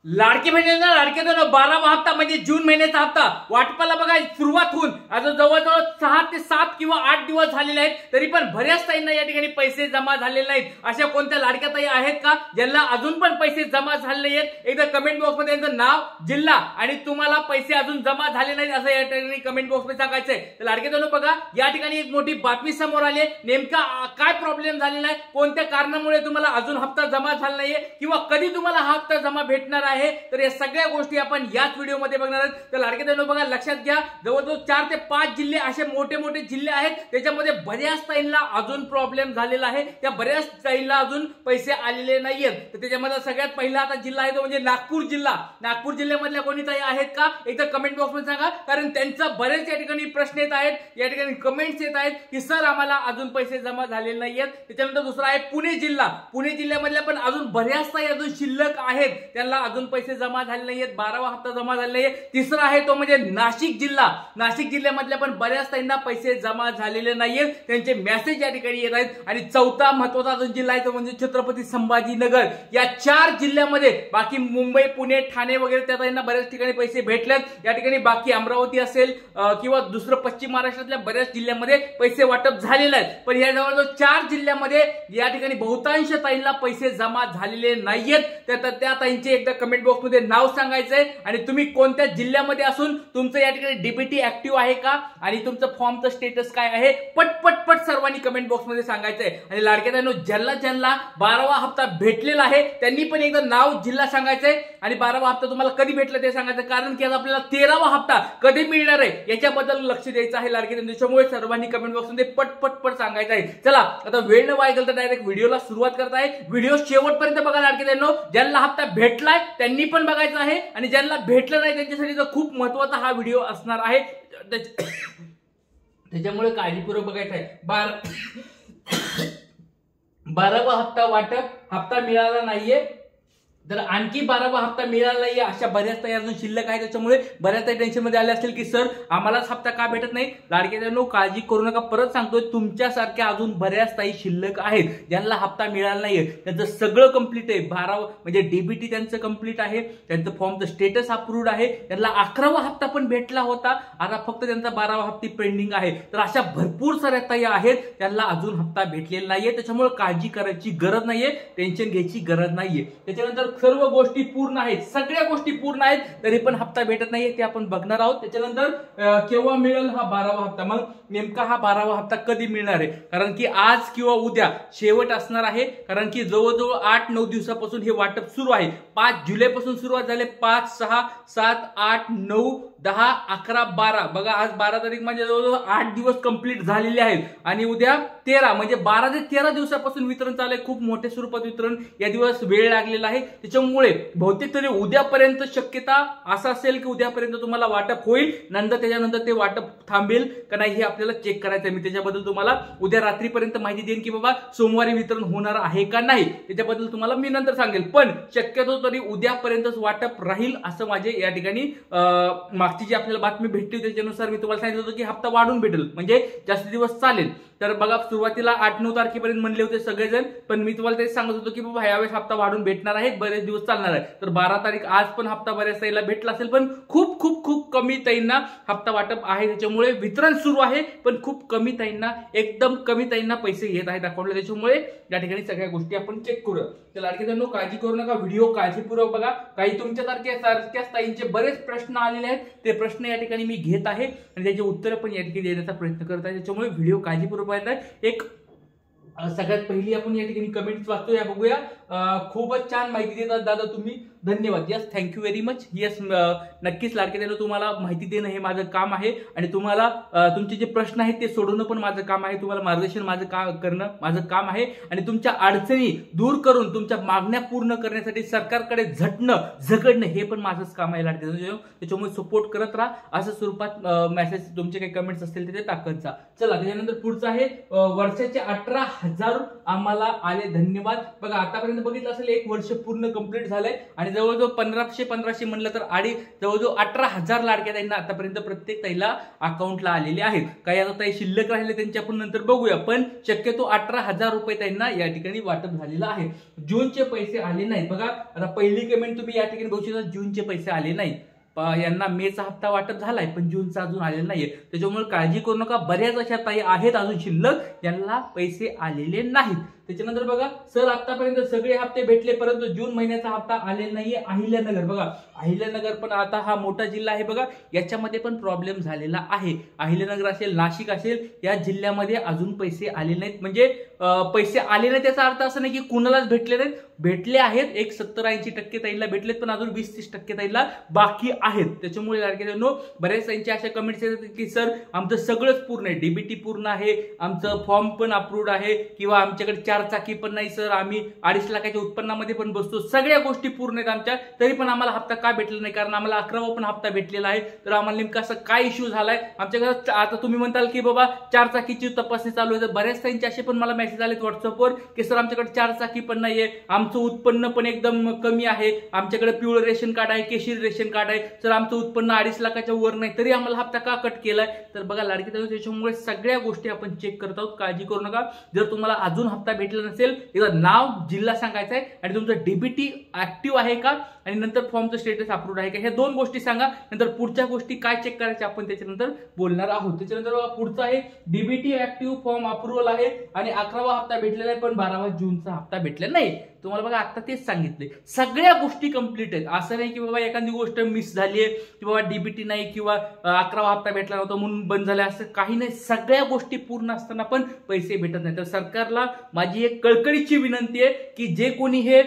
लाडकी बहिणींना लाडक्याचा 12वा हप्ता म्हणजे जून महिन्याचा हप्ता वाटपाला बघा सुरुवात होऊन आता जवळजवळ 6 ते 7 किंवा 8 दिवस झालेले आहेत, तरी पण बऱ्याच ताईंना या ठिकाणी पैसे जमा झालेले नाहीत। अशा कोणत्या लाडक्या ताई आहेत का ज्यांना अजून पण पैसे जमा झाले नाहीत? एकदा कमेंट बॉक्स मध्ये त्यांचं नाव, जिल्हा आणि तुम्हाला पैसे अजून जमा झाले नाहीत असं या ठिकाणी कमेंट बॉक्स मध्ये सांगायचंय। तर लाडक्याचा बघा या ठिकाणी एक मोठी बातमी समोर आली आहे। नेमका काय प्रॉब्लेम झालेला आहे, कोणत्या कारणामुळे तुम्हाला अजून हप्ता जमा झाला नाहीये किंवा कधी तुम्हाला हा हप्ता जमा भेटणार आहे, तर या सगळ्या गोष्टी आपण याच व्हिडिओ मध्ये बघणार आहोत। तर लाडक्याचा बघा लक्षात घ्या, जवळजवळ 4 ते 5 जिल्हे असे मोठे मोठे जिल्हे आहेत त्याच्यामध्ये बऱ्याच ताईंना अजून प्रॉब्लेम झालेला आहे, त्या बऱ्याच ताईंना अजून पैसे आलेले नाहीयेत। तर त्याच्यामध्ये सगळ्यात पहिला आता जिल्हा आहे तो म्हणजे नागपूर जिल्हा। नागपूर जिल्ह्यामधल्या कोणी ताई आहेत का एकदा कमेंट बॉक्स मध्ये सांगा, कारण त्यांचा बरेच या ठिकाणी प्रश्न येत आहेत, या ठिकाणी कमेंट्स येत आहेत की सर आम्हाला अजून पैसे जमा झालेले नाहीयेत। त्याच्यानंतर दुसरा आहे पुणे जिल्हा। पुणे जिल्ह्यामधल्या पण अजून बऱ्याच ताई अजून शिल्लक आहेत, त्यांना अजून पैसे जमा झाले नाहीयेत, 12वा हप्ता जमा झाला नाहीये। तिसरा आहे तो म्हणजे नाशिक जिल्हा। नाशिक जिल्ह्यामधल्या पण बऱ्याच ताईंना पैसे जमा झालेले नाहीयेत, त्यांचे मेसेज या ठिकाणी येत आहेत। आणि चौथा महत्त्वाचा जो जिल्हा आहे तो म्हणजे छत्रपती संभाजीनगर। या 4 जिल्ह्यामध्ये बाकी मुंबई, पुणे, ठाणे वगैरे त्या ताईंना बऱ्याच ठिकाणी पैसे भेटलेत। या ठिकाणी बाकी अमरावती असेल किंवा दुसरं पश्चिम महाराष्ट्रातल्या बऱ्याच जिल्ह्यामध्ये पैसे वाटप झालेले आहेत, पण या जवळजवळ 4 जिल्ह्यामध्ये या ठिकाणी बहुतांश ताईंना पैसे जमा झालेले नाहीयेत। त्या ताईंचे एकदा कमेंट बॉक्स मध्ये नाव सांगायचंय आणि तुम्ही कोणत्या जिल्ह्यामध्ये असून तुमचं या ठिकाणी डीबीटी ऍक्टिव्ह आहे का आणि तुमचं फॉर्मचं स्टेटस काय आहे पट सर्वांनी कमेंट बॉक्स मध्ये सांगायचंय। आणि लाडक्यानो ज्यांना 12वा हप्ता भेटलेला आहे त्यांनी पण एकदा नाव, जिल्हा सांगायचंय आणि 12वा हप्ता तुम्हाला कधी भेटला ते सांगायचं, कारण की आज आपल्याला 13वा हप्ता कधी मिळणार आहे याच्याबद्दल लक्ष द्यायचं आहे लाडक्यानो। त्याच्यामुळे सर्वांनी कमेंट बॉक्स मध्ये पट सांगायचं आहे। चला आता वेळ न वाया घालता डायरेक्ट व्हिडिओला सुरुवात करत आहे। व्हिडिओ शेवटपर्यंत बघा लाडक्यानो, ज्यांना हप्ता भेटलाय त्यांनी पण बघायचं आहे आणि ज्यांना भेटलं नाही त्यांच्यासाठी तर खूप महत्त्वाचा हा व्हिडिओ असणार आहे, त्याच्यामुळे काळजीपूर्वक बघायचं आहे। 12वा हप्ता वाटप हप्ता मिळाला नाहीये, तर आणखी 12वा हप्ता मिळाला नाहीये अशा बऱ्याच ताई अजून शिल्लक आहे, त्याच्यामुळे बऱ्याच ताई टेन्शन मध्ये आले असतील की सर आम्हालाच हप्ता का भेटत नाही। लाडक्यानो काळजी करू नका, परत सांगतोय तुमच्यासारख्या अजून बऱ्याच ताई शिल्लक आहेत ज्यांना हप्ता मिळाला नाहीये। त्यांचं सगळं कंप्लीट आहे, 12 म्हणजे डीबीटी त्यांचं कंप्लीट आहे, त्यांचं फॉर्मचं स्टेटस अप्रूव्ड आहे, त्यांना 11वा हप्ता पण भेटला होता, आता फक्त त्यांचा 12वा हप्ती पेंडिंग आहे। तर अशा भरपूर साऱ्या ताई आहेत त्यांना अजून हप्ता भेटलेला नाहीये, त्याच्यामुळे काळजी करायची गरज नाहीये, टेन्शन घ्यायची गरज नाहीये। त्याच्यानंतर सर्व गोष्टी पूर्ण आहेत, सगळ्या गोष्टी पूर्ण आहेत, तरी पण हप्ता भेटत नाहीये ते आपण बघणार आहोत। त्याच्यानंतर केव्हा मिळेल हा 12वा हप्ता, मग नेमका हा 12वा हप्ता कधी मिळणार आहे, कारण की आज किंवा उद्या शेवट असणार आहे, कारण की जवळजवळ 8-9 दिवसापासून हे वाटप सुरू आहे। 5 जुलैपासून सुरुवात झाली, 5, 6, 7, 8, 9, 10, 11, 12 बघा आज 12 तारीख म्हणजे जवळजवळ 8 दिवस कंप्लीट झालेले आहेत आणि उद्या 13 म्हणजे 12 ते 13 दिवसापासून वितरण चालू आहे। खूप मोठ्या स्वरूपात वितरण या दिवस वेळ लागलेला आहे, त्याच्यामुळे बहुतेक तरी उद्यापर्यंत शक्यता असं असेल की उद्यापर्यंत तुम्हाला वाटप होईल, नंतर त्याच्यानंतर ते वाटप थांबेल का नाही हे आपल्याला चेक करायचं आहे। मी त्याच्याबद्दल तुम्हाला उद्या रात्रीपर्यंत माहिती देईन की बाबा सोमवारी वितरण होणार आहे का नाही, त्याच्याबद्दल तुम्हाला मी नंतर सांगेल, पण शक्यतो तरी उद्यापर्यंतच वाटप राहील असं माझे या ठिकाणी मागची जी आपल्याला बातमी भेटली त्याच्यानुसार मी तुम्हाला सांगितलं होतं की हप्ता वाढून भेटेल म्हणजे जास्त दिवस चालेल। तर बघा सुरुवातीला 8-9 तारखेपर्यंत म्हणले होते सगळेजण, पण मी तुम्हाला तेच सांगत होतो की बाबा यावेळेस हप्ता वाढून भेटणार आहे, बरेच दिवस चालणार आहे। तर 12 तारीख आज पण हप्ता बऱ्याच ताईला भेटला असेल, पण खूप खूप खूप कमी ताईंना हप्ता वाटप आहे, त्याच्यामुळे वितरण सुरू आहे पण खूप कमी ताईंना, एकदम कमी ताईंना पैसे येत आहेत अकाउंटला, त्याच्यामुळे या ठिकाणी सगळ्या गोष्टी आपण चेक करूया। तर लाडक्यांनो काळजी करू नका, व्हिडिओ काळजीपूर्वक बघा। काही तुमच्यासारख्याच ताईंचे बरेच प्रश्न आलेले आहेत, ते प्रश्न या ठिकाणी मी घेत आहे आणि त्याची उत्तरं पण या ठिकाणी देण्याचा प्रयत्न करत आहे, त्याच्यामुळे व्हिडिओ काळजीपूर्वक पाहत आहे। एक सगळ्यात पहिली आपण या ठिकाणी कमेंट्स वाचतोया, बघूया। खूपच छान माहिती देतात दादा तुम्ही, धन्यवाद। Yes, thank you very much. Yes, नक्कीच लाडक्यानो तुम्हाला माहिती देणं हे माझं काम आहे आणि तुम्हाला तुमचे जे प्रश्न आहेत ते सोडवणं पण माझं काम आहे, तुम्हाला मार्गदर्शन करणं माझं काम आहे आणि तुमच्या अडचणी दूर करून तुमच्या मागण्या पूर्ण करण्यासाठी सरकारकडे झगडणं हे पण माझंच काम आहे लाडक्यानो, त्याच्यामुळे सपोर्ट करत राहा, असं स्वरूपात मेसेज तुमचे काही कमेंट्स असतील ते टाकत जा। चला त्याच्यानंतर पुढचं आहे वर्षाचे 18,000 आम्हाला आले, धन्यवाद। बघा आतापर्यंत बघितलं असेल 1 वर्ष पूर्ण कंप्लीट झालंय आणि जवळजवळ 1500 म्हणलं तर जवळजवळ 18,000 लाडक्या ताईंना आतापर्यंत प्रत्येक ताईला अकाउंटला आलेले आहेत. काही आता ताई शिल्लक राहिले त्यांच्या आपण नंतर बघूया, पण शक्यतो 18,000 रुपये ताईंना या ठिकाणी वाटप झालेलं आहे. जूनचे पैसे आले नाहीत बघा. आता पहिली कमेंट तुम्ही या ठिकाणी बघू शकता, जूनचे पैसे आले नाहीत. यांना मेचा हप्ता वाटप झालाय पण जूनचा अजून आलेला नाहीये. त्याच्यामुळे काळजी करू नका, बऱ्याच अशा ताई आहेत अजून शिल्लक, यांना पैसे आलेले नाहीत. त्याच्यानंतर बघा सर आतापर्यंत सगळे हप्ते भेटले परंतु जून महिन्याचा हप्ता आलेला नाहीये. अहिल्यानगर बघा, अहिल्यानगर पण आता हा मोठा जिल्हा आहे बघा, याच्यामध्ये पण प्रॉब्लेम झालेला आहे. अहिल्यानगर असेल, नाशिक असेल, या जिल्ह्यामध्ये अजून पैसे आले नाहीत. म्हणजे पैसे आले नाही त्याचा अर्थ असं नाही की कुणालाच भेटले नाहीत, भेटले आहेत. एक 70-80% ताईला भेटलेत पण अजून 20-30% ताईला बाकी आहेत. त्याच्यामुळे लाडक्यांनो बऱ्याच त्यांच्या अशा कमेंट्स येतात की सर आमचं सगळंच पूर्ण आहे, डीबीटी पूर्ण आहे, आमचं फॉर्म पण अप्रूव्ड आहे, किंवा आमच्याकडे 4 चाकी पण नाही सर, आम्ही 2.5 लाखाच्या उत्पन्नामध्ये पण बसतो, सगळ्या गोष्टी पूर्ण आहेत आमच्या, तरी पण आम्हाला हप्ता का भेटला नाही? कारण आम्हाला 11वा पण हप्ता भेटलेला आहे. तर आम्हाला नेमका असं काय इश्यू झालाय आमच्या घरात? आता तुम्ही म्हणताल की बाबा 4 चाकीची तपासणी चालू आहे, तर बऱ्याच ताईंचे असे पण मला मेसेज आलेत व्हॉट्सअपवर की सर आमच्याकडे 4 चाकी पण नाहीये, आमचं उत्पन्न पण एकदम कमी आहे, आमच्याकडे पिवळं रेशन कार्ड आहे, केशरी रेशन कार्ड आहे, सर आमचं उत्पन्न 2.5 लाखाच्या वर नाही, तरी आम्हाला हप्ता का कट केलाय? तर बघा लाडकी ताई, त्याच्यामुळे सगळ्या गोष्टी आपण चेक करत आहोत, काळजी करू नका. जर तुम्हाला अजून हप्ता भेटला नसेल, एकदा नाव, जिल्हा सांगायचा आहे आणि तुमचं डीबीटी ऍक्टिव्ह आहे का आणि नंतर फॉर्मचं स्टेटस अप्रूव्ड आहे का, ह्या 2 गोष्टी सांगा. नंतर पुढच्या गोष्टी काय चेक करायच्या आपण त्याच्यानंतर बोलणार आहोत. त्याच्यानंतर बघा पुढचं आहे डीबीटी ऍक्टिव्ह फॉर्म अप्रूव्हल आहे आणि 11वा हप्ता भेटलेला आहे पण 12 जूनचा हप्ता भेटलेला नाही. तुम्हाला बघा आता तेच सांगितले, सगळ्या गोष्टी कंप्लीट आहेत. असं नाही की बाबा एखादी गोष्ट मिस झालीये की बाबा डीबीटी नाही किंवा 11वा हप्ता भेटला नव्हता म्हणून बंद झाला, असं काही नाही. सगळ्या गोष्टी पूर्ण असताना पण पैसे भेटत नाही. तर सरकारला माझी एक कळकळीची विनंती आहे की जे कोणी हे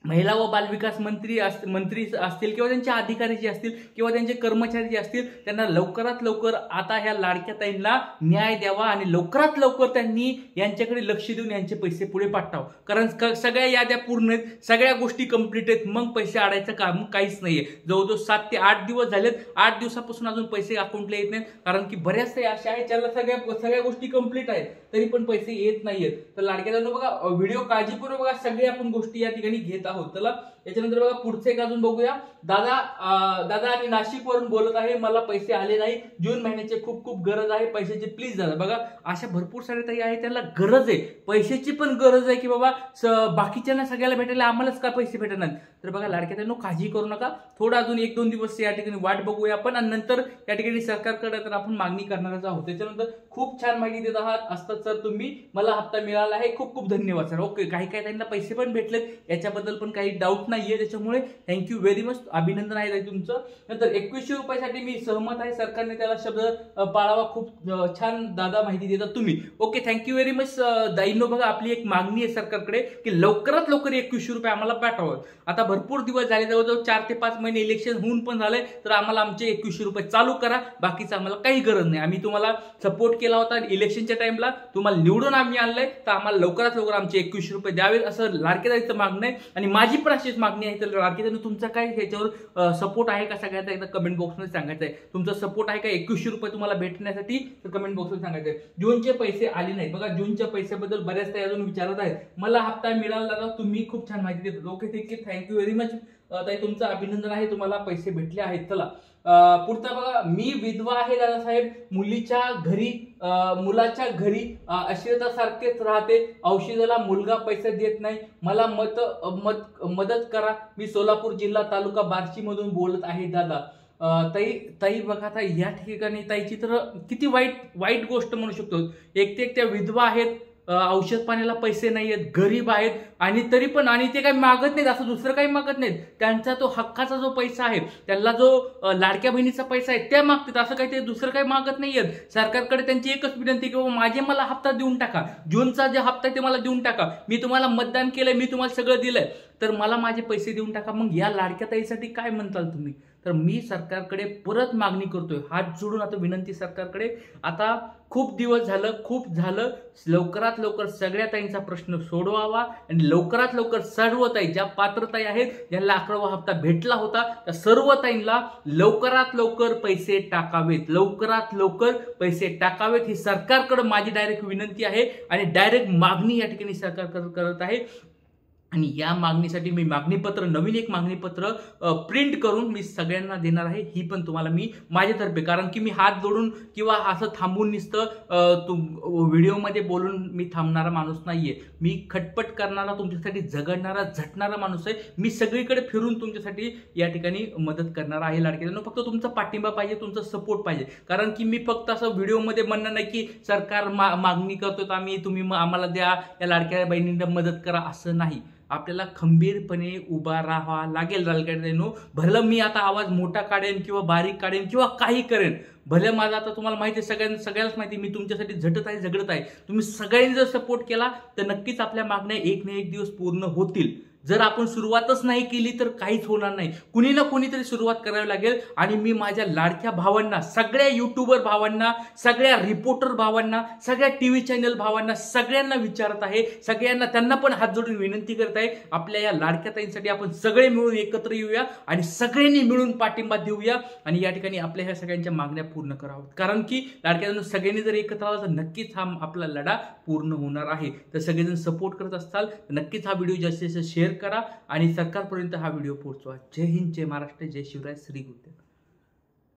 महिला व बालविकास मंत्री असतील किंवा त्यांचे अधिकारी जे असतील किंवा त्यांचे कर्मचारी जे असतील, त्यांना लवकरात लवकर आता ह्या लाडक्या ताईंना न्याय द्यावा आणि लवकरात लवकर त्यांनी यांच्याकडे लक्ष देऊन यांचे पैसे पुढे पाठवावं. कारण सगळ्या याद्या पूर्ण आहेत, सगळ्या गोष्टी कंप्लीट आहेत, मग पैसे आडायचं काम काहीच नाहीये. जवळजवळ 7 ते 8 दिवस झालेत, 8 दिवसापासून अजून पैसे अकाउंटला येत नाहीत. कारण की बऱ्याच ताई अशा आहेत ज्याला सगळ्या गोष्टी कंप्लीट आहेत तरी पण पैसे येत नाहीयेत. तर लाडक्या ताईंनो बघा व्हिडिओ काळजीपूर्वक बघा, सगळे आपण गोष्टी या ठिकाणी घेत आहोत. चला याच्यानंतर बघा पुढचे एक अजून बघूया. दादा आणि नाशिक वरून बोलत आहे, मला पैसे आले नाही, जून महिन्याची खूप गरज आहे पैशाची, प्लीज दादा. बघा अशा भरपूर सारे ताई आहेत त्यांना गरज आहे पैशाची, पण गरज आहे की बाबा बाकीच्यांना सगळ्याला भेटायला आम्हालाच का पैसे भेटत नाहीत. तर बघा लाडक्या ताईंनो काळजी करू नका, थोडं अजून 1-2 दिवस या ठिकाणी वाट बघूया आपण आणि नंतर या ठिकाणी सरकारकडे तर आपण मागणी करणारच आहोत. त्याच्यानंतर खूप छान माहिती देत आहात असतात सर तुम्ही, मला हप्ता मिळाला आहे, खूप धन्यवाद सर. ओके, काही ताईंना पैसे पण भेटलेत याच्याबद्दल पण काही डाऊट नाहीये, त्याच्यामुळे थँक्यू व्हेरी मच, अभिनंदन आहे तुमचं. नंतर 2100 रुपयासाठी मी सहमत आहे, सरकारने त्याला शब्द पाळावा. खूप छान दादा माहिती देतात तुम्ही. ओके, थँक्यू व्हेरी मच दाईंनो. बघा आपली एक मागणी आहे सरकारकडे की लवकरात लवकर 2100 रुपये आम्हाला पाठवावं. आता भरपूर दिवस झाले, जवळजवळ 4 ते 5 महिने इलेक्शन होऊन पण झाले, तर आम्हाला आमचे 2100 रुपये चालू करा, बाकीचं आम्हाला काही गरज नाही. आम्ही तुम्हाला सपोर्ट केला होता इलेक्शनच्या टाइमला, तुम्हाला निवडून आम्ही आणलंय, तर आम्हाला लवकरात लवकर आमचे 2100 रुपये द्यावे असं लाडक्या ताईंचं मागणं आहे आणि माझी पण अशीच मागणी आहे. तर लाडक्या ताईंनो तुमचा काय ह्याच्यावर सपोर्ट आहे का सगळ्यात एकदा कमेंट बॉक्समध्ये सांगायचं आहे. तुमचा सपोर्ट आहे का 2100 रुपये तुम्हाला भेटण्यासाठी, तर कमेंट बॉक्समध्ये सांगायचं आहे. जूनचे पैसे आले नाहीत बघा, जूनच्या पैशाबद्दल बऱ्याच ताई अजून विचारत आहेत, मला हप्ता मिळाला ना, तुम्ही खूप छान माहिती देतात. ओके ठीक आहे, थँक्यू व्हेरी मच ताई, तुमचं अभिनंदन आहे, तुम्हाला पैसे भेटले आहेत. चला पुढचा बघा, मी विधवा आहे दादासाहेब, मुलाच्या घरी अश्लीलतासारखेच राहते, औषधाला मुलगा पैसे देत नाही, मला मदत करा. मी सोलापूर जिल्हा तालुका बार्शी मधून बोलत आहे दादा. ताई बघा ताई, या ठिकाणी ताईची तर किती वाईट गोष्ट म्हणू शकतो. एक त्या विधवा आहेत, औषध पाण्याला पैसे नाहीयेत, गरीब आहेत आणि तरी पण आणि ते काही मागत नाहीत, असं दुसरं काही मागत नाहीत. त्यांचा तो हक्काचा जो पैसा आहे, त्यांना जो लाडक्या बहिणीचा पैसा आहे त्या मागतात, असं काही ते दुसरं काही मागत नाहीयेत. सरकारकडे त्यांची एकच विनंती की मला हप्ता देऊन टाका, जूनचा जे हप्ता आहे ते मला देऊन टाका, मी तुम्हाला मतदान केलंय, मी तुम्हाला सगळं दिलंय, तर मला माझे पैसे देऊन टाका. मग या लाडक्या ताईसाठी काय म्हणताल तुम्ही? तर मी सरकारकडे परत मागणी करतोय, हात जोडून आता विनंती सरकारकडे, आता खूप दिवस झालं, खूप झालं, लवकरात लवकर सगळ्या ताईंचा प्रश्न सोडवावा आणि लवकरात लवकर सर्व ताई ज्या पात्र ताई आहेत, ज्यांना 11वा हप्ता भेटला होता, त्या सर्व ताईंना लवकरात लवकर पैसे टाकावेत, लवकरात लवकर पैसे टाकावेत, ही सरकारकडे माझी डायरेक्ट विनंती आहे आणि डायरेक्ट मागणी या ठिकाणी सरकार करत आहे. आणि या मागणीसाठी मी मागणीपत्र, नवीन एक मागणीपत्र प्रिंट करून मी सगळ्यांना देणार आहे, ही पण तुम्हाला मी माझ्यातर्फे, कारण की मी हात जोडून किंवा असं थांबून नुसतं व्हिडिओमध्ये बोलून मी थांबणारा माणूस नाहीये. मी खटपट करणारा, तुमच्यासाठी झगडणारा, झटणारा माणूस आहे. मी सगळीकडे फिरून तुमच्यासाठी या ठिकाणी मदत करणार आहे. लाडक्या फक्त तुमचा पाठिंबा पाहिजे, तुमचा सपोर्ट पाहिजे. कारण की मी फक्त असं व्हिडिओमध्ये म्हणणं नाही की सरकार मागणी करतो आम्ही, तुम्ही आम्हाला द्या, या लाडक्या बहिणींना मदत करा, असं नाही. आपल्याला खंबीरपणे उभा राहावा लागेल. लाडक्यानो, भलं मी आता आवाज मोठा काढेन किंवा बारीक काढेन किंवा काही करेन, भले माझा आता तुम्हाला माहिती आहे, सगळ्याच माहिती, मी तुमच्यासाठी झटत आहे, झगडत आहे. तुम्ही सगळ्यांनी जर सपोर्ट केला तर नक्कीच आपल्या मागण्या एक ना एक दिवस पूर्ण होतील. जर आपण सुरुवातच नाही केली तर काहीच होणार नाही. कुणी ना कुणीतरी सुरुवात करावी लागेल. आणि मी माझ्या लाडक्या भावांना, सगळ्या युट्यूबर भावांना, सगळ्या रिपोर्टर भावांना, सगळ्या टीव्ही चॅनल भावांना, सगळ्यांना विचारत आहे, सगळ्यांना, त्यांना पण हात जोडून विनंती करत आहे, आपल्या या लाडक्या ताईंसाठी आपण सगळे मिळून एकत्र येऊया आणि सगळ्यांनी मिळून पाठिंबा देऊया आणि या ठिकाणी आपल्या ह्या सगळ्यांच्या मागण्या पूर्ण कराव्यात. कारण की लाडक्या सगळ्यांनी जर एकत्र आला तर नक्कीच हा आपला लढा पूर्ण होणार आहे. तर सगळेजण सपोर्ट करत असताल तर नक्कीच हा व्हिडिओ जास्तीत जास्त शेअर करा आणि सरकारपर्यंत हा व्हिडिओ पोहोचवा. जय हिंद, जय महाराष्ट्र, जय शिवराय, श्री गुरुदेव.